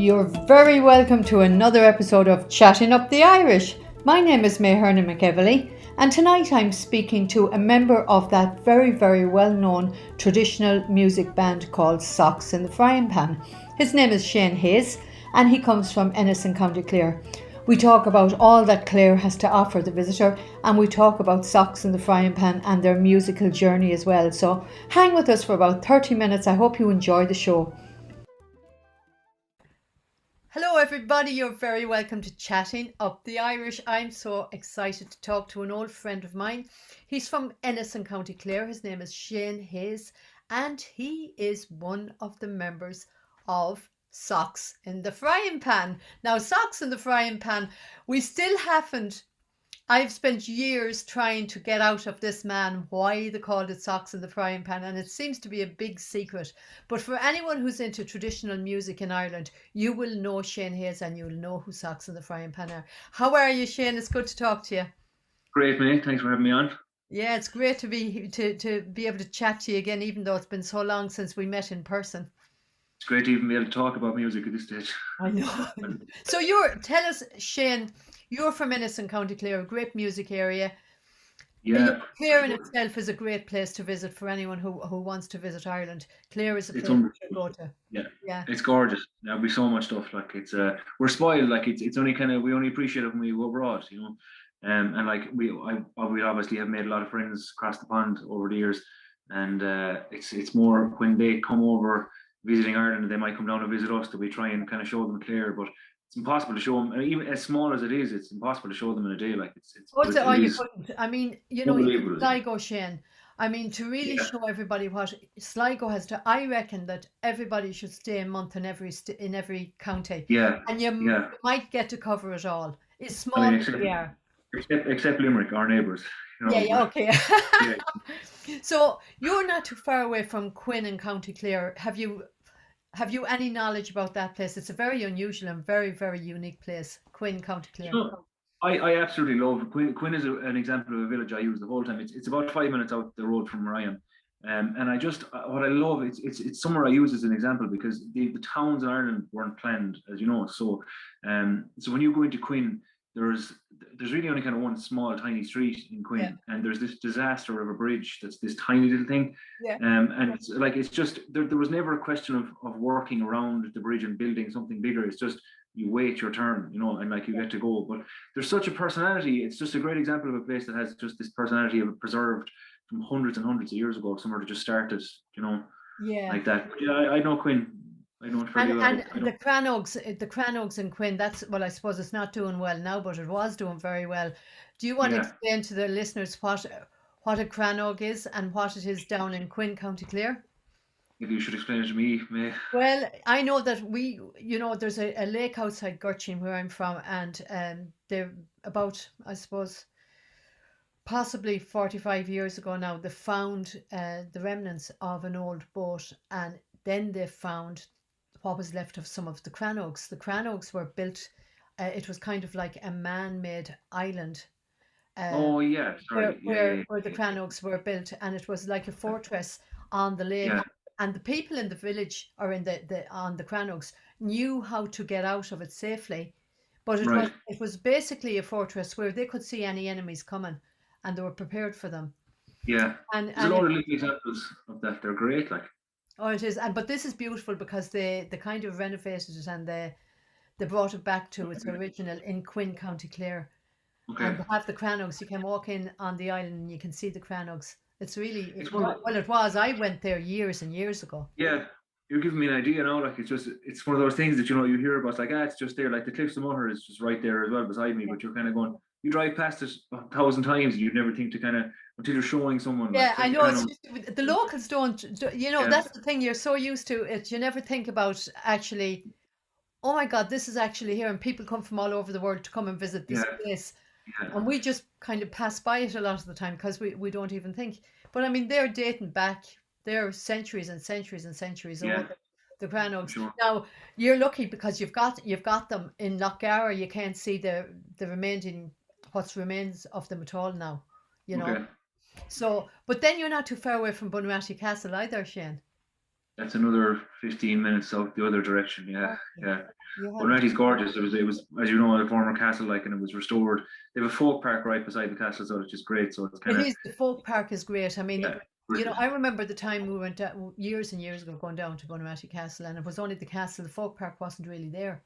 You're very welcome to another episode of Chatting Up the Irish. My name is Mayherna McEvely, and tonight I'm speaking to a member of that very well known traditional music band called Socks in the Frying Pan. His name is Shane Hayes, and he comes from Ennis in County Clare. We talk about all that Clare has to offer the visitor, and we talk about Socks in the Frying Pan and their musical journey as well. So hang with us for about 30 minutes. I hope you enjoy the show. Hello, everybody. You're very welcome to Chatting Up the Irish. I'm so excited to talk to an old friend of mine. He's from Ennis in County Clare. His name is Shane Hayes, and he is one of the members of Socks in the Frying Pan. Now, Socks in the Frying Pan, we still haven't. I've spent years trying to get out of this man why they called it Socks in the Frying Pan, and it seems to be a big secret. But for anyone who's into traditional music in Ireland, you will know Shane Hayes and you'll know who Socks in the Frying Pan are. How are you, Shane? It's good to talk to you. Great, mate. Thanks for having me on. Yeah, it's great to be able to chat to you again, even though it's been so long since we met in person. It's great to even be able to talk about music at this stage. I know. So tell us, Shane, you're from Ennis in County Clare, a great music area. Yeah, Clare in itself is a great place to visit for anyone who wants to visit Ireland. Clare is a it's place unbelievable. to go to. Yeah, Yeah. it's gorgeous. There'll be so much stuff. Like we're spoiled. Like it's only we only appreciate it when we go abroad, you know. And like we obviously have made a lot of friends across the pond over the years, and it's more when they come over visiting Ireland, they might come down and visit us that we try and kind of show them Clare, but it's impossible to show them, and even as small as it is, it's impossible to show them in a day. Like What's it? Oh, it you is couldn't. I mean, even unbelievable. Sligo, Shane. I mean, to really Yeah, show everybody what Sligo has to, I reckon that everybody should stay a month in in every county, yeah, and you yeah. might get to cover it all. It's I small mean, as we are. except Limerick, our neighbours, you Yeah, know. yeah, But okay. yeah, So you're not too far away from Quinn in County Clare. Have you any knowledge about that place? It's a very unusual and very unique place, Quinn, County you Clare. know, I absolutely love Quinn. Quinn is an example of a village I use the whole time. It's about 5 minutes out the road from where I am. And I just what I love it's somewhere I use as an example because the towns in Ireland weren't planned, as you know. So when you go into Quinn, there's there's really only kind of one small tiny street in Yeah, Quinn, and there's this disaster of a bridge that's this tiny little thing. yeah, And it's like it's just there was never a question of working around the bridge and building something bigger. It's just you wait your turn, you know, and like you yeah. get to go. But there's such a personality. It's just a great example of a place that has just this personality of it preserved from hundreds and hundreds of years ago, somewhere that just started, you know, Yeah. like that. But yeah, I know Quinn. I know it fairly well. I And don't. The Cranogs in Quinn, that's, well, I suppose it's not doing well now, but it was doing very well. Do you want to Yeah, explain to the listeners what a Cranog is and what it is down in Quinn, County Clare? maybe you should explain it to me, May. Well, I know that there's a lake outside Gurchin where I'm from, and they're about, I suppose, possibly 45 years ago now, they found the remnants of an old boat, and then they found what was left of some of the Cranogs. The Cranogs were built, it was kind of like a man made island. Uh, Oh yeah, sorry. where the Cranogs were built, and it was like a fortress on the lake. Yeah. And the people in the village or in the on the Cranogs knew how to get out of it safely, but Right. it was basically a fortress where they could see any enemies coming, and they were prepared for them. Yeah. There's a And lot it of little examples of that. They're great. Like. oh it is, and but this is beautiful because they kind of renovated it, and they brought it back to its original in Quinn, County Clare. Okay. And they have the Cranogs. You can walk in on the island and you can see the Cranogs. It's one. Well, it was. I went there years and years ago. Yeah, you're giving me an idea now. Like it's one of those things that you know you hear about. It's like it's just there. Like the Cliffs of Moher is just right there as well beside me. Yeah, But you're kind of going. You drive past it 1,000 times, and you'd never think to kind of until you're showing someone like yeah, it's I like the know. kind of The locals don't. yeah, That's the thing. You're so used to it. You never think about actually. Oh my God, this is actually here, and people come from all over the world to come and visit this yeah, place. yeah, And we just kind of pass by it a lot of the time because we don't even think. But I mean, they're dating back, they're centuries and centuries and centuries yeah, old. The for Granogs. sure. Now you're lucky because you've got them in Lochgarra. You can't see the remaining what's remains of them at all now. You know. Okay. So, but then you're not too far away from Bunratty Castle either, Shane. That's another 15 minutes out the other direction. Yeah, Okay. yeah. You But have Ratty's gorgeous. It was, as you know, a former castle, like, and it was restored. They have a folk park right beside the castle, so it's just great. So it's it kind of, is the folk park is great. I mean, yeah, I brilliant. remember the time we went years and years ago going down to Bunramati Castle, and it was only the castle. The folk park wasn't really there.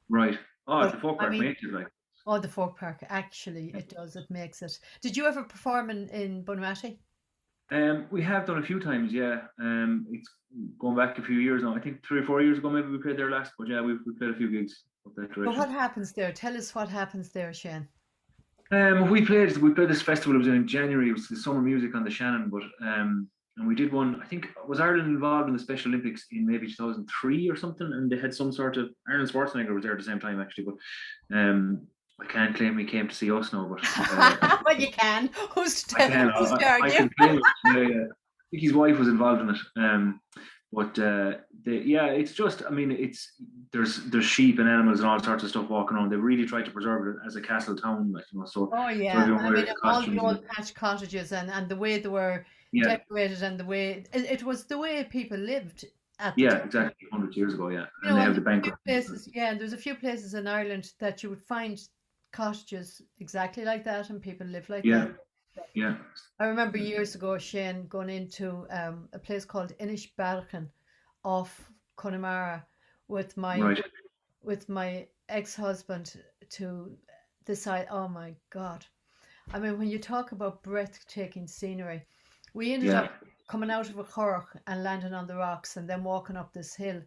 Right. Oh, it's But the folk I park mean, makes it like. oh, the folk park actually it does. It makes it. Did you ever perform in Bunramati? We have done a few times, yeah. It's going back a few years now. I think 3 or 4 years ago, maybe we played there last. But yeah, we played a few gigs up that So what direction. happens there? Tell us what happens there, Shane. We played this festival. It was in January. It was the summer music on the Shannon, but and we did one. I think was Ireland involved in the Special Olympics in maybe 2003 or something, and they had some sort of Arnold Schwarzenegger was there at the same time actually, but I can't claim he came to see us now, but Well, you can. Who's I can who's to I argue? can claim it. Yeah, yeah. I think his wife was involved in it. But yeah, it's just, I mean, there's sheep and animals and all sorts of stuff walking around. They really tried to preserve it as a castle town, like, Oh so yeah, everyone I mean wears the all the costumes and old thatch cottages and the way they were yeah, decorated and the way it was the way people lived at the yeah, time. exactly, 100 years ago, yeah, You and know, they and have the there's a few banquet. places, yeah, and there's a few places in Ireland that you would find cottages exactly like that and people live like Yeah, that. yeah, I remember years ago, Shane, going into a place called Ennis off Connemara with my right, with my ex-husband to decide, oh my God. I mean, when you talk about breathtaking scenery, we ended yeah, up coming out of a Cork and landing on the rocks and then walking up this hill.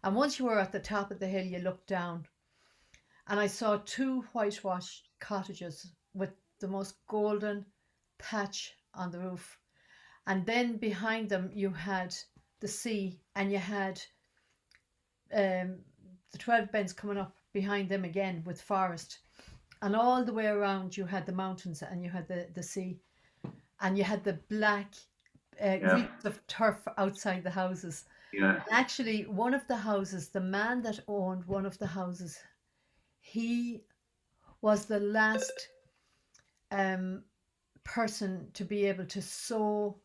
And once you were at the top of the hill, you looked down and I saw two whitewashed cottages with the most golden thatch on the roof. And then behind them, you had the sea and you had um, the 12 bends coming up behind them again with forest. And all the way around, you had the mountains and you had the sea and you had the black yeah, reeks of turf outside the houses. yeah. And actually, one of the houses, the man that owned one of the houses, he was the last um, person to be able to sow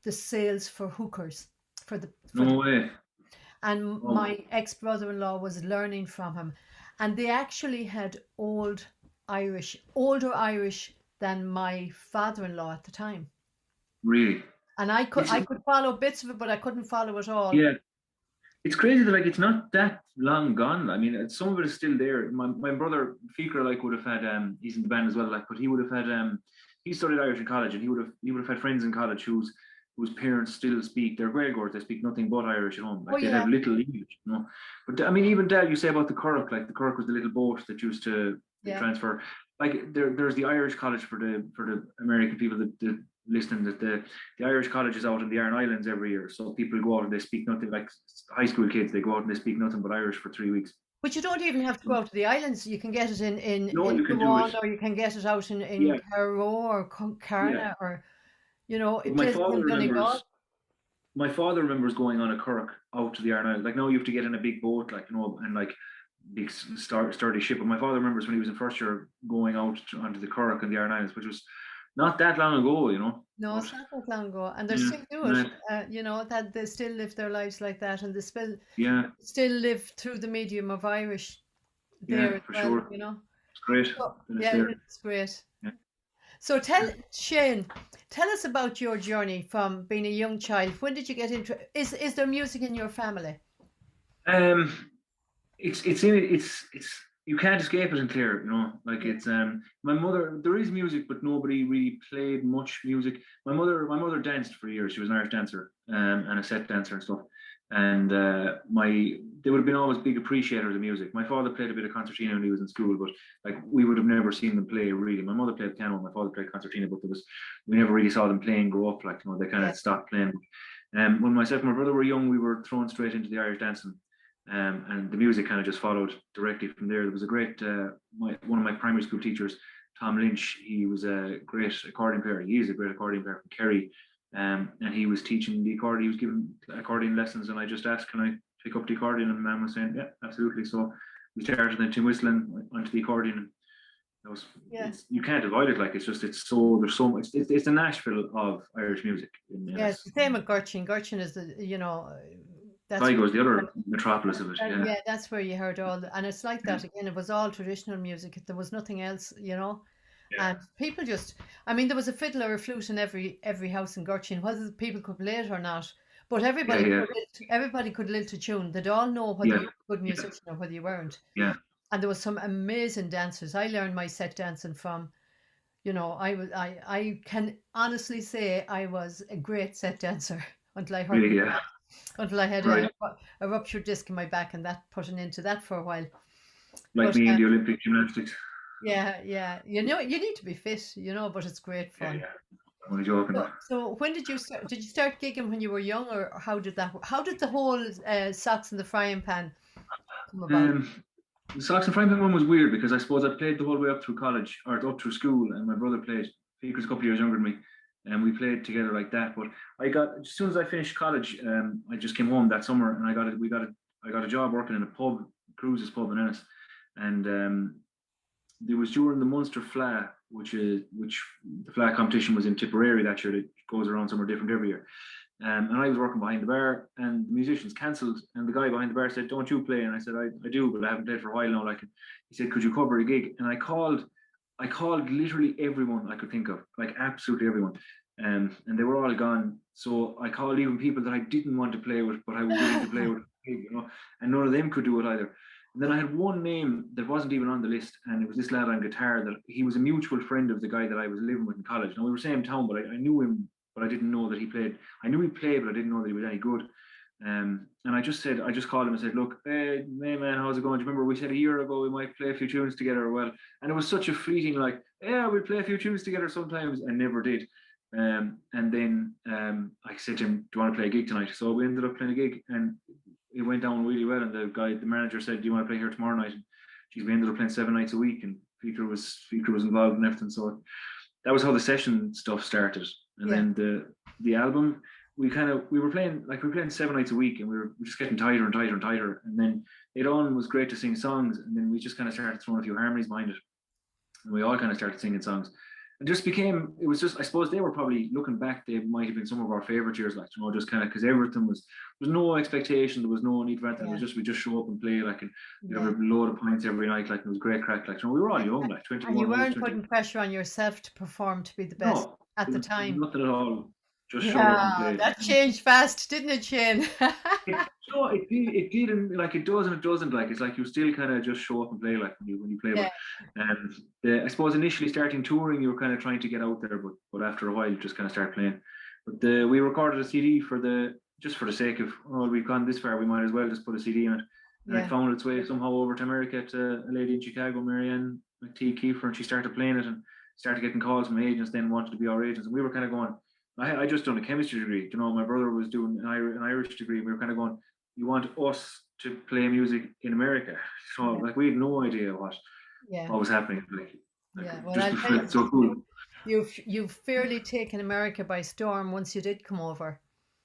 the sails for hookers for the No way. and Oh, my ex brother-in-law was learning from him, and they actually had older Irish than my father-in-law at the time. really? And It's I could follow bits of it, but I couldn't follow it all. yeah. It's crazy that like it's not that long gone. I mean, some of it is still there. My brother Fikra like would have had he's in the band as well, like, but he would have had he studied Irish in college, and he would have had friends in college whose parents still speak. They're Gaelgors. They speak nothing but Irish at home. Oh Like they'd yeah, have little English. But I mean, even Dad, you say about the Curragh, like the Curragh was the little boat that used to yeah, transfer. Like there's the Irish college for the American people that listening, that the Irish college is out in the Aran Islands every year. So people go out and they speak nothing, like high school kids, they go out and they speak nothing but Irish for 3 weeks. but you don't even have to go out to the islands. You can get it No, in you can do it. Gabon, or you can get it out in Yeah, Carrow or yeah. Carna, or But places in Donegal. my father remembers going on a currach out to the Aran Islands. Like now you have to get in a big boat, like, and like big sturdy ship. But my father remembers when he was in first year going out onto the currach in the Aran Islands, which was not that long ago. No, But it's not that long ago, and they yeah, still do it. yeah, That they still live their lives like that, and they yeah, still live through the medium of Irish yeah, there as for well. sure. It's great So, that it's yeah, there. it's great. Yeah, So yeah. Shane, tell us about your journey from being a young child. When did you get into? Is there music in your family? Um, it's you can't escape it in Clare. Like Yeah. it's my mother. There is music, but nobody really played much music. My mother danced for years. She was an Irish dancer, and a set dancer and stuff. And they would have been always big appreciators of music. My father played a bit of concertina when he was in school, but like we would have never seen them play really. My mother played piano, my father played concertina, but we never really saw them playing grow up. Like, they kind Yeah. of stopped playing. When myself and my brother were young, we were thrown straight into the Irish dancing. And the music kind of just followed directly from there. There was a great, one of my primary school teachers, Tom Lynch. He was a great accordion player. He is a great accordion player from Kerry, and he was teaching the accordion. He was giving accordion lessons, and I just asked, "Can I pick up the accordion?" And Mum was saying, "Yeah, absolutely." So we started then to whistling onto the accordion. That was, Yeah. you can't avoid it. Like it's just it's so there's so much. It's the Nashville of Irish music in Yeah, it's the Ennis. same with Gurchin. Gurchin is the, that's Sligo's the other metropolis of it. that, Yeah, yeah, that's where you heard all and it's like yeah, that again. It was all traditional music. There was nothing else, yeah, And people just, I mean, there was a fiddle or a flute in every house in Gurchin, whether people could play it or not. But yeah, yeah, everybody could lilt a tune. They'd all know whether yeah, you were a good yeah, musician or whether you weren't. yeah. And there was some amazing dancers. I learned my set dancing from, I can honestly say I was a great set dancer until I hurt Really, yeah. until I had Right. a ruptured disc in my back, and that put an end to that for a while. Like But me in the Olympic gymnastics. yeah, yeah, you need to be fit, but it's great Yeah, fun. yeah. I'm only joking. So when did you start? Did you start gigging when you were young, or how did the whole socks in the frying pan come about? Um, the Sox and Franklin one was weird because I suppose I played the whole way up through college or up through school, and my brother played. He was a couple of years younger than me, and we played together like that. But I got as soon as I finished college, I just came home that summer, and I got a job working in a pub, Cruises pub in Ennis, and there was during the Munster Fla, which the Fla competition was in Tipperary that year. It goes around somewhere different every year. And I was working behind the bar, and the musicians cancelled. And the guy behind the bar said, "Don't you play?" And I said, "I do, but I haven't played for a while now." Like, he said, "Could you cover a gig?" And I called literally everyone I could think of, like absolutely everyone, and they were all gone. So I called even people that I didn't want to play with, but I was willing to play with, and none of them could do it either. And then I had one name that wasn't even on the list, and it was this lad on guitar that he was a mutual friend of the guy that I was living with in college. Now we were same town, but I knew him, but I didn't know that he played. I knew he played, but I didn't know that he was any good. And I just called him and said, "Look, hey man, how's it going? Do you remember we said a year ago we might play a few tunes together?" Well, and it was such a fleeting, like, "Yeah, we'll play a few tunes together sometimes," and never did. And then I said to him, "Do you want to play a gig tonight?" So we ended up playing a gig, and it went down really well. And the manager said, "Do you want to play here tomorrow night?" And we ended up playing 7 nights a week, and Feature was involved in everything. So that was how the session stuff started. And Yeah, then the album, we were playing 7 nights a week, and we were just getting tighter and tighter and tighter. And then it on was great to sing songs, and then we just kind of started throwing a few harmonies behind it, and we all kind of started singing songs. And just became, it was just, I suppose they were probably looking back, they might have been some of our favorite years, like, just kind of, because everything was, there was no expectation, there was no need for anything. It was yeah, just, we just show up and play, like, and we'd have yeah. a load of points every night, like, it was great crack, like, we were all Yeah. young, like And you 21, I was weren't 20. putting pressure on yourself to perform to be the best No, at it the was time. nothing at all, just show up and Yeah, play. that changed fast, didn't it, Shane? It did, and like it does and it doesn't. Like it's like you still kind of just show up and play like when you play. Yeah, But I suppose initially starting touring, you were kind of trying to get out there, but after a while, you just kind of start playing. But we recorded a CD just for the sake of, oh, we've gone this far, we might as well just put a CD in it. And it yeah, found its way somehow over to America to a lady in Chicago, Marianne McTee Kiefer, and she started playing it and started getting calls from agents. Then wanted to be our agents, and we were kind of going. I just done a chemistry degree. My brother was doing an Irish degree. We were kind of going, you want us to play music in America? So yeah, like we had no idea yeah, what was happening. Like yeah. Well, just I'll tell you, before, so cool. you've fairly taken America by storm once you did come over.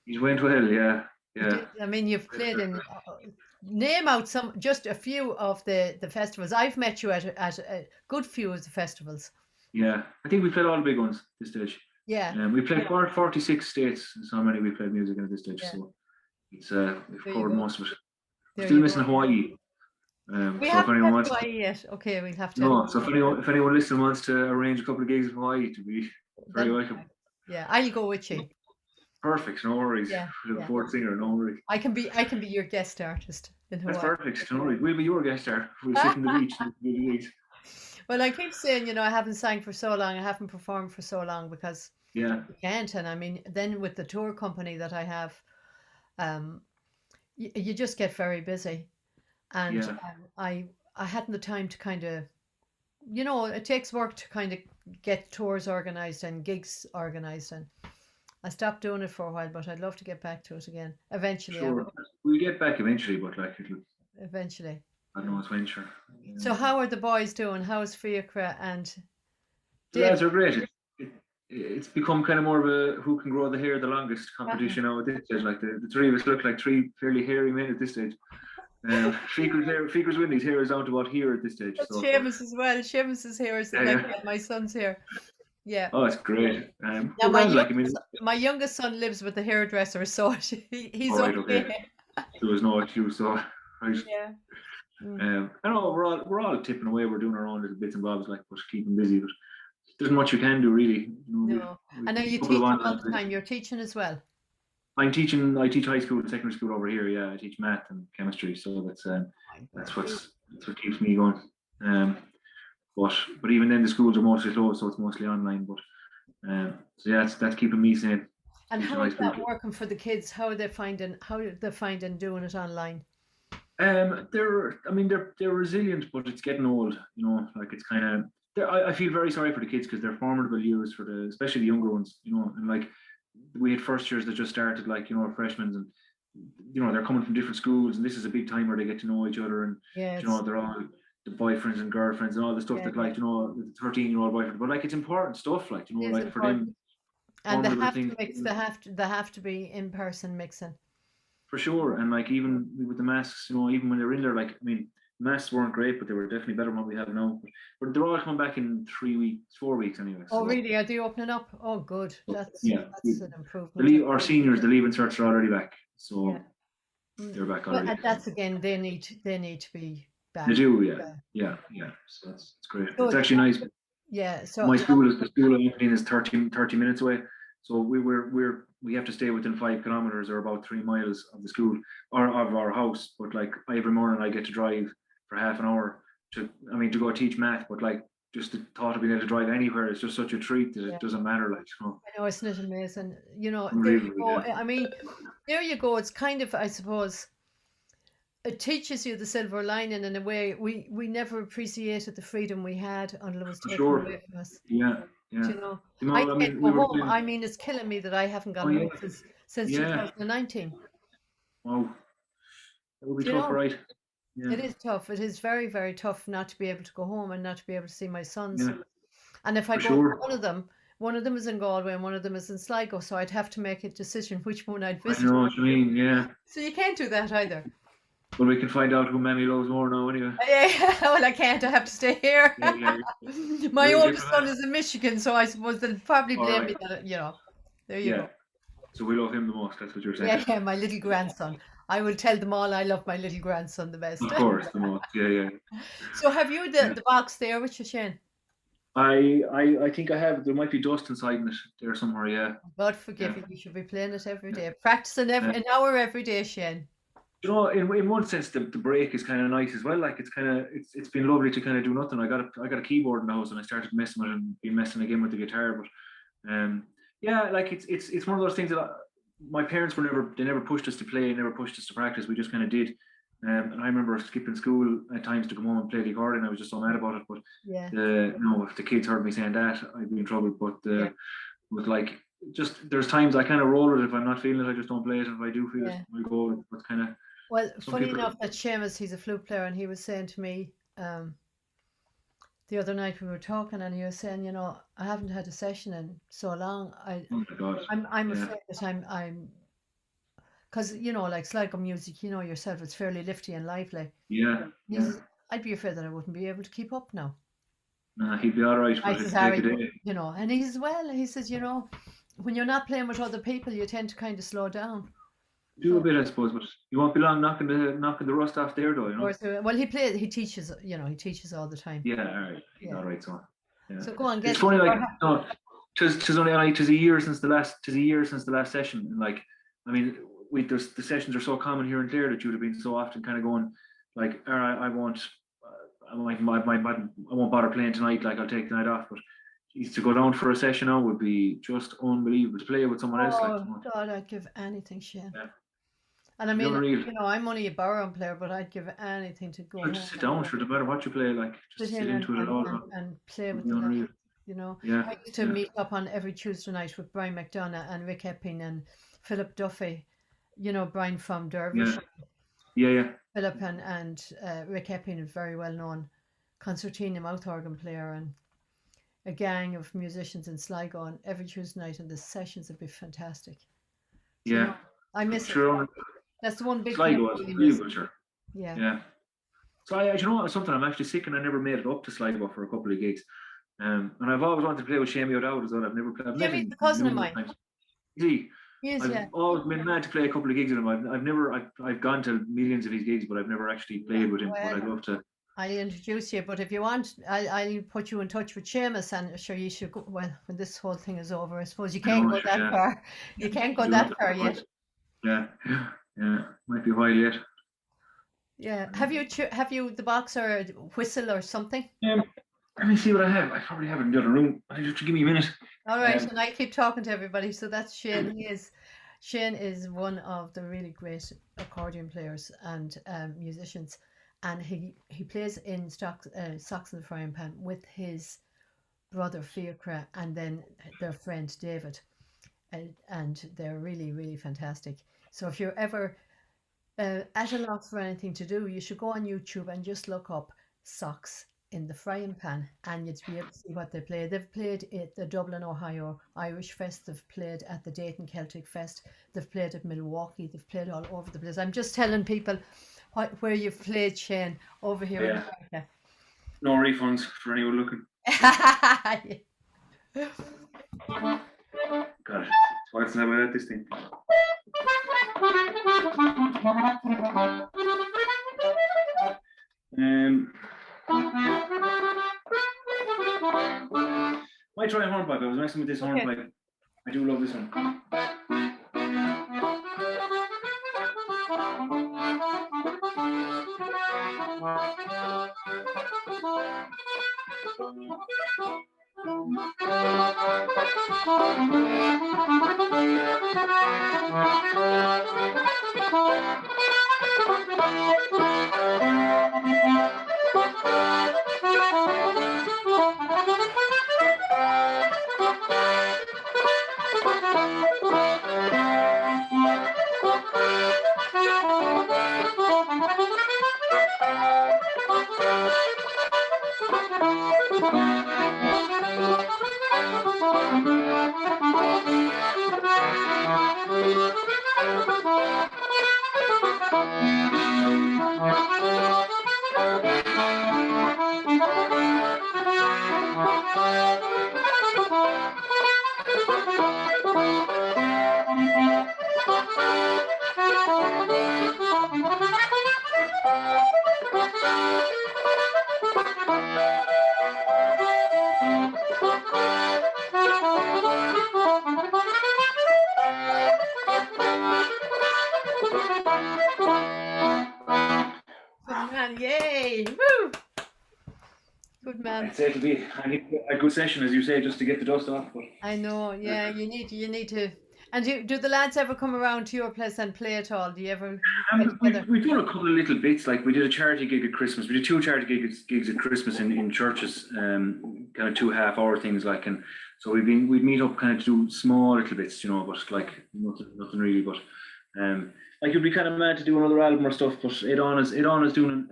It went well, yeah, You yeah. did. I mean, you've played in. Name out just a few of the festivals. I've met you at a good few of the festivals. Yeah, I think we played all the big ones this stage. Yeah, We played 46 states. That's how many we played music in at this stage. yeah. So it's we've There you covered go. most of it. We're There still you go. missing Hawaii. We So if haven't anyone had wants, Hawaii yet. Okay, we'll have to. no, so if anyone listening wants to arrange a couple of gigs in Hawaii, to be very That, welcome. yeah, I'll go with you. Perfect, no worries. Yeah, Looking yeah. forward to seeing her, no worries. I can be your guest artist in That's Hawaii. perfect, no worries. We'll be your guest star. We'll sit on the beach and do the gigs. Well, I keep saying, I haven't sang for so long, I haven't performed for so long because Yeah, you can't. And I mean, then with the tour company that I have, um, you just get very busy. And yeah, I hadn't the time to kind of, it takes work to kind of get tours organized and gigs organized. And I stopped doing it for a while, but I'd love to get back to it again. Eventually, I sure. will. We'll get back eventually, but like it'll, Eventually. I don't know, it's venture. So how are the boys doing? How's Fiacra and The David? lads are great. It's become kind of more of a who can grow the hair the longest competition now at this stage. Like the three of us look like three fairly hairy men at this stage. Ficre's with his hair is out about here at this stage. That's So Seamus as well. Seamus's hair is yeah, like yeah. my son's hair. Yeah. Oh, it's great. Now But grand, like I mean, my youngest son lives with the hairdresser, so he's all right, okay. okay. There was no issue, so right. Yeah. Mm. I know we're all tipping away. We're doing our own little bits and bobs, like but keeping busy. But there's not much we can do really. No. We've I know a you couple of teaching all online the things. time. You're teaching as well. I'm teaching. I teach high school, and secondary school over here. Yeah, I teach math and chemistry. So that's what keeps me going. Um, but even then, the schools are mostly closed, so it's mostly online. But so yeah, that's keeping me sane. And Teaching how high is school that kids. working for the kids? How are they finding doing it online? I mean, they're resilient, but it's getting old. Like it's kind of. I feel very sorry for the kids because they're formidable years for especially the younger ones. And like we had first years that just started, like freshmen, and they're coming from different schools, and this is a big time where they get to know each other, and Yes. they're all the boyfriends and girlfriends and all the stuff Yeah, that yeah. like the 13-year-old boyfriend. But like it's important stuff, like It is like for them, important. And they formidable have to things. mix. They have to be in person mixing. For sure. And like even with the masks, even when they're in there, like I mean, masks weren't great, but they were definitely better than what we have now. But they're all coming back in 3 weeks, 4 weeks anyway. Oh, So, really? Are they opening up? Oh, good. yeah, That's an the improvement. our seniors, the leaving certs are already back, Yeah. so Mm. they're back Well, already. and that's again, they need to be They back. do, yeah, Yeah. yeah. So it's great. So It's actually nice. yeah. So My school is the school I'm in is 30 minutes away. So we have to stay within 5 kilometers or about 3 miles of the school or of our house. But like every morning I get to drive for half an hour to go teach math. But like just the thought of being able to drive anywhere is just such a treat that yeah, it doesn't matter. Like I know, isn't it amazing? There you unbelievable. go. Yeah, I mean, there you go. It's kind of, I suppose, it teaches you the silver lining in a way. We never appreciated the freedom we had until it was for taken sure. away from us. Yeah, yeah. I I can't mean, go we were home. playing. I mean, it's killing me that I haven't Oh gone yeah, home since yeah. 2019. Wow, that would be Do you tough, know? right? Yeah, It is tough. It is very, very tough not to be able to go home and not to be able to see my sons. yeah, And if I for go to sure. one of them is in Galway and one of them is in Sligo, so I'd have to make a decision which one I'd I visit. know what you mean. Yeah. So you can't do that either. Well, we can find out who Mammy loves more now, anyway. Yeah, well, I can't. I have to stay here. Yeah, yeah. My Very oldest son diplomatic. is in Michigan, so I suppose they'll probably All blame right. me that, there you Yeah. go. So we love him the most. That's what you're saying. Yeah, yeah, my little grandson. I will tell them all I love my little grandson the best. Of course, the most. Yeah, yeah. So have you Yeah. the box there with you, Shane? I think I have. There might be dust inside in it there somewhere. Yeah, God forgive yeah. you. You should be playing it every day. Practicing Uh, an hour every day, Shane. in one sense, the break is kind of nice as well. Like it's been lovely to kind of do nothing. I got a keyboard in the house and I started messing with it and been messing again with the guitar. But yeah, like it's one of those things that my parents never pushed us to play, never pushed us to practice. We just kind of did. And I remember skipping school at times to come home and play the accordion. I was just so mad about it. But Yeah, if the kids heard me saying that, I'd be in trouble. But yeah, with like just there's times I kind of roll it. If I'm not feeling it, I just don't play it. If I do feel it, yeah. I go. But kind of Well, some funny people. enough, that Seamus, he's a flute player, and he was saying to me the other night we were talking, and he was saying, I haven't had a session in so long. Oh my god. I'm Yeah. afraid that I'm because like Sligo music, yourself, it's fairly lifty and lively. Yeah. He Yeah. says, I'd be afraid that I wouldn't be able to keep up now. Nah, he'd be all right, I but says, it'd take a Harry, day. and he says, well, he says, when you're not playing with other people, you tend to kind of slow down. Do a So, bit, I suppose, but you won't be long knocking the rust off there, though. well, he teaches, he teaches all the time. Yeah. All right. He's Yeah. all right. So. Yeah. So go on, It's get, funny, like or no, tis only like tis a year since the last session, and like I mean, the sessions are so common here and there that you'd have been so often kind of going like, all right, I won't, I won't bother playing tonight. Like I'll take the night off, but to go down for a session now would be just unbelievable to play with someone else. Like, oh God, I'd give anything, Shane. yeah, And I it'd be mean, unreal. I'm only a barroom player, but I'd give anything to go Sure, home just sit down, sure, no matter what you play, like sit just in sit into it at all. and play It'd with be the lads. unreal. Yeah, I used to yeah, meet up on every Tuesday night with Brian McDonough and Rick Epping and Philip Duffy. Brian from yeah, Dervish. yeah. Philip and Rick Epping is very well known concertina mouth organ player and a gang of musicians in Sligo. And every Tuesday night, and the sessions would be fantastic. Do you Yeah. know? I miss it. Sure, That's the one big thing I Sligo was really miss. unbelievable, sure. Yeah. Yeah. So you know what, something I'm actually sick and I never made it up to Sligo for a couple of gigs. And I've always wanted to play with Shamey O'Dowd as well. I've never played. I've met Jimmy's him a cousin of numerous mine. times. See, He is, I've yeah. always been mad to play a couple of gigs with him. I've never I've gone to millions of his gigs, but I've never actually Yeah. played with him. But Well, I'd love to. I'll introduce you, but if you want, I'll put you in touch with Seamus, and sure you should go. Well, when this whole thing is over, I suppose you You can't know, go that yeah, far. You can't go do it. that far yet. Yeah, yeah. Might be a while yet. Yeah. Have you the box or a whistle or something? Um, Let me see what I have. I probably have it in the other room. Just give me a minute. All right, Um, and I keep talking to everybody. So that's Shane. Shane is one of the really great accordion players and musicians, and he plays in Socks in the Frying Pan with his brother Fiacra and then their friend David, and they're really really fantastic. So if you're ever at a loss for anything to do, you should go on YouTube and just look up Socks in the Frying Pan and you'd be able to see what they play. They've played at the Dublin, Ohio Irish Fest, they've played at the Dayton Celtic Fest, they've played at Milwaukee, they've played all over the place. I'm just telling people where you've played, Shane, over here in yeah, America. no refunds for anyone looking. God, it's what's that about this thing? Um, might try a hornpipe. I was messing with this Okay. hornpipe. I do love this one. Good man, yay! Woo! Good man. I'd say it'll be a good session, as you say, just to get the dust off. But I know, yeah, you need to. And do the lads ever come around to your place and play at all? Do you ever get together? we've done a couple of little bits. Like we did a charity gig at Christmas. We did two charity gigs at Christmas in churches, kind of 2.5 hour things. Like, and so we'd meet up kind of to do small little bits, you know, but like nothing really. But like it'd be kind of mad to do another album or stuff. But Ed is doing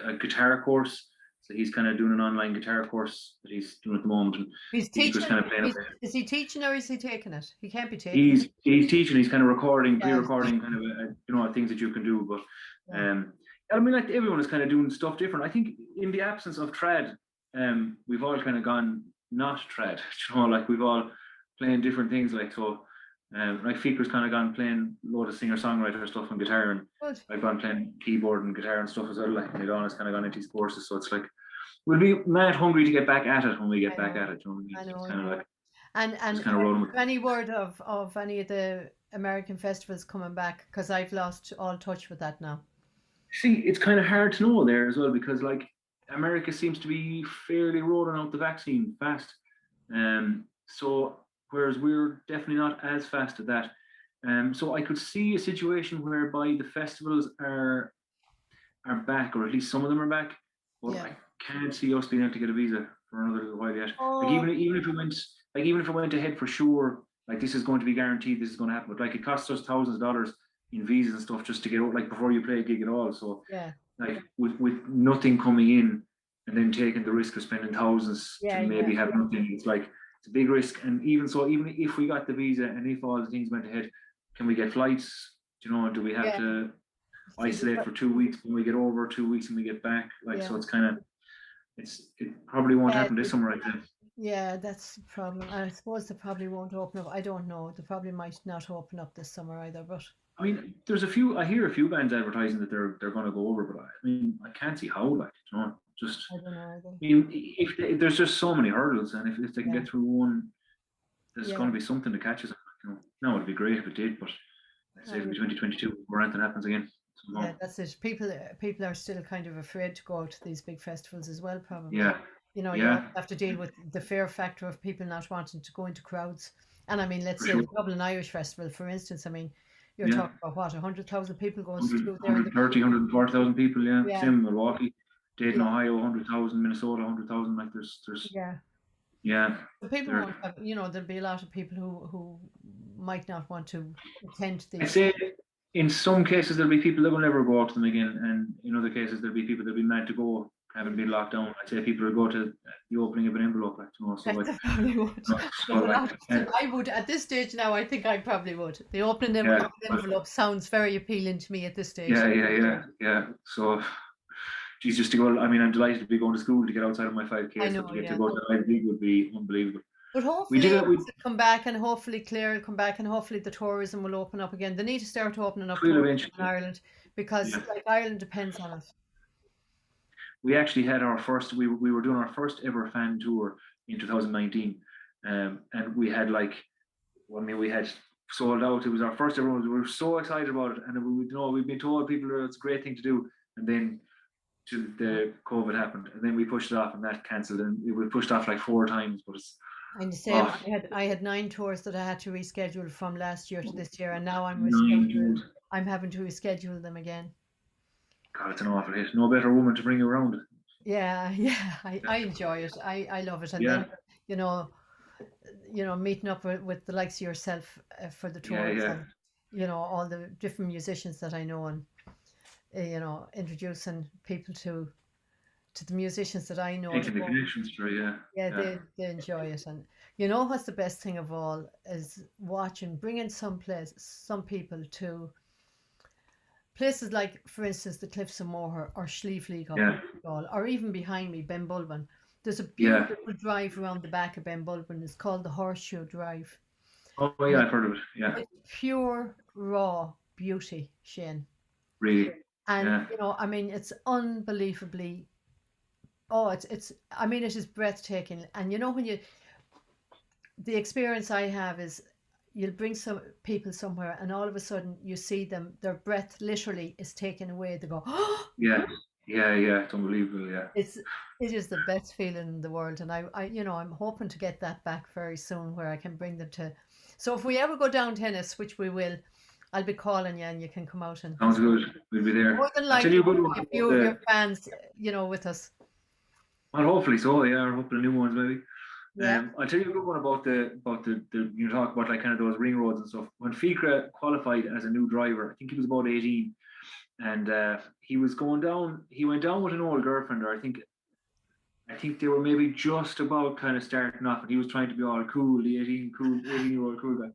a guitar course. So he's kind of doing an online guitar course that he's doing at the moment, and He's he's just teaching. kind of playing. Is he teaching or is he taking it? He can't be taking it. He's teaching. He's kind of recording, Yeah, pre-recording, kind of you know, things that you can do. But yeah. I mean, like everyone is kind of doing stuff different. I think in the absence of trad, we've all kind of gone not trad. You know, like we've all playing different things. Like so, like Fiker's kind of gone playing a load of singer-songwriter stuff on guitar, and Good. I've gone playing keyboard and guitar and stuff as well. Like Don has kind of gone into these courses, so it's like we'll be mad hungry to get back at it when we get back at it. You know what I mean? I know. It's kind of like And just kind of rolling with. any word of any of the American festivals coming back? Because I've lost all touch with that now. See, it's kind of hard to know there as well because like America seems to be fairly rolling out the vaccine fast. So whereas we're definitely not as fast at that. So I could see a situation whereby the festivals are back, or at least some of them are back, but Yeah. I can't see us being able to get a visa for another little while yet. Like Oh, even if it went ahead for sure, like this is going to be guaranteed, this is going to happen. But like it costs us thousands of dollars in visas and stuff just to get out, like before you play a gig at all. So yeah. like with nothing coming in and then taking the risk of spending thousands to Yeah, maybe have nothing, it's like it's a big risk. And even so, even if we got the visa and if all the things went ahead, can we get flights? Do you know, do we have Yeah. to See, isolate for 2 weeks when we get over, 2 weeks when we get back. Like, yeah, so it's kind of, it probably won't yeah, happen this summer, I think. yeah, that's the problem. I suppose they probably won't open up. I don't know. They probably might not open up this summer either. But I mean, I hear a few bands advertising that they're going to go over, but I mean, I can't see how, like, just, I don't know either. I mean, there's just so many hurdles, and if they can Yeah, get through one, there's yeah, going to be something to catch us. Now it'd be great if it did, but I'd say I it'll be would. 2022 where anything happens again Yeah, somehow. that's it. People are still kind of afraid to go out to these big festivals as well, probably. Yeah, You know, you also yeah, have to deal with the fear factor of people not wanting to go into crowds. And I mean, let's for say sure. the Dublin Irish Festival, for instance, I mean, you're Yeah, talking about what, 100,000 people goes 100, through there in the 140,000 people. Yeah, yeah, same in Milwaukee, Dayton, yeah, Ohio, 100,000, Minnesota, 100,000. Like, yeah. yeah, So people there. won't have, there'll be a lot of people who might not want to attend I these. say in some cases there'll be people that will never go out to them again, and in other cases there'll be people that'll be mad to go, having been locked down. I'd say people will go to the opening of an envelope, like, so Like like, they probably would. so There's a like, lot. I would at this stage now. I think I probably would. The opening of yeah, an envelope sounds very appealing to me at this stage. yeah. So, geez, just to go. I mean, I'm delighted to be going to school to get outside of my I 5K, so know, to get to yeah. go to the Ivy League would be unbelievable. But We did hopefully it. We it'll come back, and hopefully Clare will come back, and hopefully the tourism will open up again. They need to start opening up will tourism in eventually. Ireland because, Yeah. like, Ireland depends on it. We actually had our first. We were doing our first ever fan tour in 2019, and we had like, I mean, we had sold out. It was our first ever one. We were so excited about it, and we've been told people that it's a great thing to do, and then the COVID happened, and then we pushed it off, and that cancelled, and it was pushed off like 4 times. But it's I'm the same. oh, I had 9 tours that I had to reschedule from last year to this year, and now I'm nine rescheduling. tours. I'm having to reschedule them again. God, it's an awful hit. No better woman to bring you around. Yeah, yeah. I enjoy it. I love it. And Yeah, then you know, meeting up with the likes of yourself for the yeah, tours, yeah. and all the different musicians that I know, and introducing people to the musicians that I know at Making the home. connections for yeah, Yeah, yeah, they enjoy it. And what's the best thing of all is bringing some people to places like, for instance, the Cliffs of Moher or Schliefflieg up in yeah, Donegal, or even behind me, Benbulben. There's a yeah. beautiful drive around the back of Benbulben. It's called the Horseshoe Drive. Oh And yeah, I've heard of it. Yeah, it's pure, raw beauty, Shane. really. And, Yeah, I mean, it's unbelievably, oh, I mean, it is breathtaking. And when the experience I have is you'll bring some people somewhere and all of a sudden you see them, their breath literally is taken away. They go, yeah, yeah. It's unbelievable. Yeah. it is the best feeling in the world. And I'm hoping to get that back very soon where I can bring them to. So if we ever go down to Ennis, which we will, I'll be calling you and you can come out and Sounds good. We'll be more there. than I'll tell you likely a good one a about few of the. your fans, with us. Well, hopefully so. Yeah, or hopefully new ones maybe. Yeah. I'll tell you a good one about the you talk about like kind of those ring roads and stuff. When Fikra qualified as a new driver, I think he was about 18, and he was going down. He went down with an old girlfriend, or I think they were maybe just about kind of starting off, and he was trying to be all cool, the 18-year-old cool guy.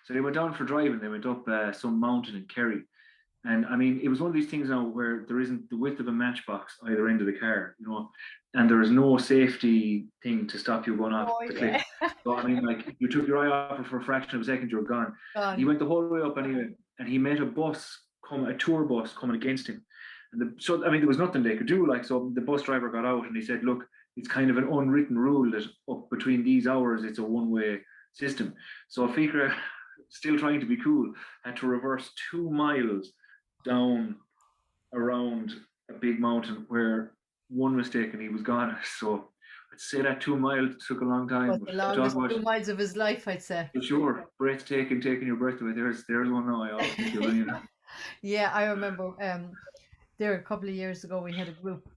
So they went down for driving. They went up some mountain in Kerry, and I mean, it was one of these things now where there isn't the width of a matchbox either end of the car, and there is no safety thing to stop you going off Oh the yeah. cliff. So I mean, like you took your eye off it for a fraction of a second, you're gone. And he Gone. went the whole way up anyway, and he met a tour bus coming against him. And so I mean, there was nothing they could do. Like, so the bus driver got out and he said, "Look, it's kind of an unwritten rule that up between these hours it's a one-way system." So Fikra, still trying to be cool, had to reverse 2 miles down around a big mountain where one mistake and he was gone. So I'd say that 2 miles took a long time, Was but the you talk longest about 2 miles of his life, I'd say. for sure breathtaking, taking your breath away. There's one now I always think of. Yeah, I remember there a couple of years ago we had a group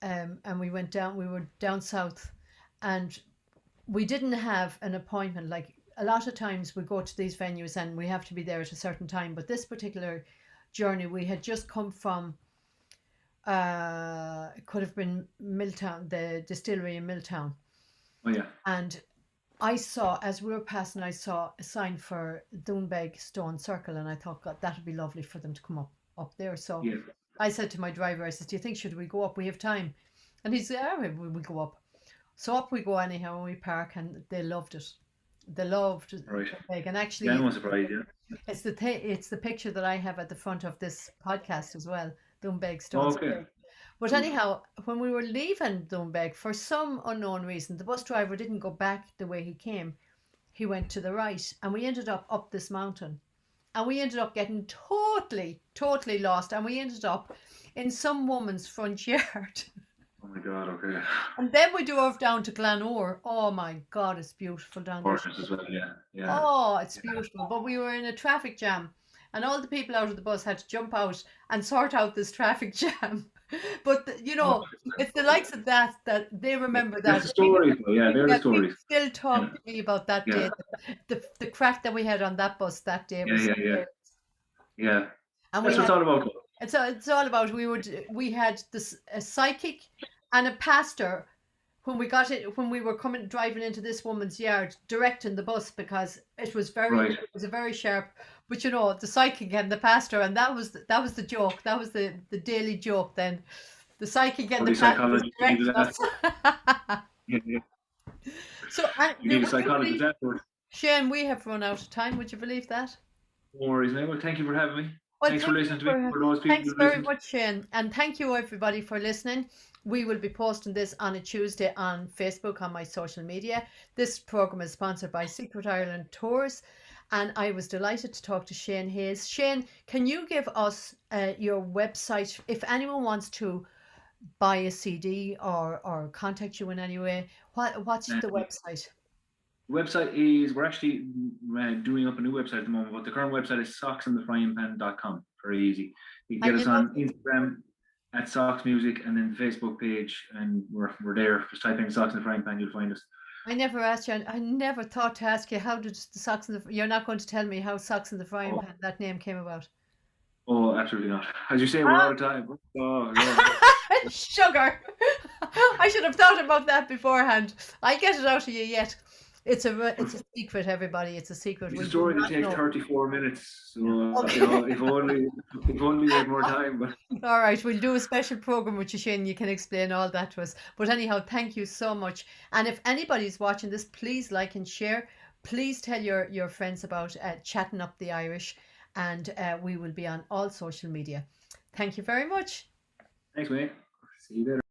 and we were down south, and we didn't have an appointment. Like a lot of times we go to these venues and we have to be there at a certain time, but this particular journey we had just come from it could have been Milltown, the distillery in Milltown. Oh yeah, And I saw, as we were passing, I saw a sign for Doonbeg Stone Circle, and I thought, God, that'd be lovely for them to come up. up there. So Yeah. I said to my driver, I said, "Do you think should we go up? We have time." And he said, "Yeah, we go up." So up we go anyhow, and we park, and they loved it. They loved Right. Doonbeg, and Yeah, actually, I'm not surprised. Yeah. it's the picture that I have at the front of this podcast as well. Doonbeg Stone Okay. Square. But Good. anyhow, when we were leaving Doonbeg, for some unknown reason, the bus driver didn't go back the way he came. He went to the right, and we ended up this mountain, and we ended up getting totally lost, and we ended up in some woman's front yard. Oh my God. Okay. And then we drove down to Glenore. Oh my God, it's beautiful down there. Portions as well. Yeah. Yeah. Oh, it's beautiful. But we were in a traffic jam, and all the people out of the bus had to jump out and sort out this traffic jam. But Oh, it's the likes of that they remember that's that. the stories. Though. Yeah, they're the Yeah, people stories. still Yeah. talk to me about that Yeah. day. The crack that we had on that bus that day Yeah. was Yeah. Yeah. hilarious. Yeah. And we That's what it's had all about. Though. it's all about we had this a psychic and a pastor when we got it when we were coming driving into this woman's yard directing the bus because Right. it was a very sharp, but the psychic and the pastor, and that was the joke, that was the daily joke then, the psychic and the Probably pastor was psychology. You needed directing that. us. Yeah. Yeah. So You now need a would you psychologist believe, afterwards. Shane, we have run out of time, would you believe that? No worries, mate. Well, thank you for having me. Well, Thanks for listening to me. For those people thanks who've very listened. much, Shane, and thank you everybody for listening. We will be posting this on a Tuesday on Facebook on my social media. This program is sponsored by Secret Ireland Tours, and I was delighted to talk to Shane Hayes. Shane, can you give us your website if anyone wants to buy a CD or contact you in any way? What's the The website? website is, we're actually doing up a new website at the moment, but the current website is socksandthefryingpan.com. Very easy. You can And get you us know, on Instagram at Socks Music and then the Facebook page, and we're there. Just type in Socks and the Frying Pan, you'll find us. I never asked you, and I never thought to ask you how did the socks in the. You're not going to tell me how socks in the frying Oh, pan that name came about. oh, absolutely not. As you say, we're Ah, out of time. Oh, Lord. sugar. I should have thought about that beforehand. I get it out of you yet. It's a secret, everybody. It's a secret. It's a We do story that not takes know. 34 minutes. So, Okay. if only we had more time. But All right, we'll do a special program with you, Shane. You can explain all that to us. But anyhow, thank you so much. And if anybody's watching this, please like and share. Please tell your friends about Chatting Up the Irish, and we will be on all social media. Thank you very much. thanks, mate. See you later.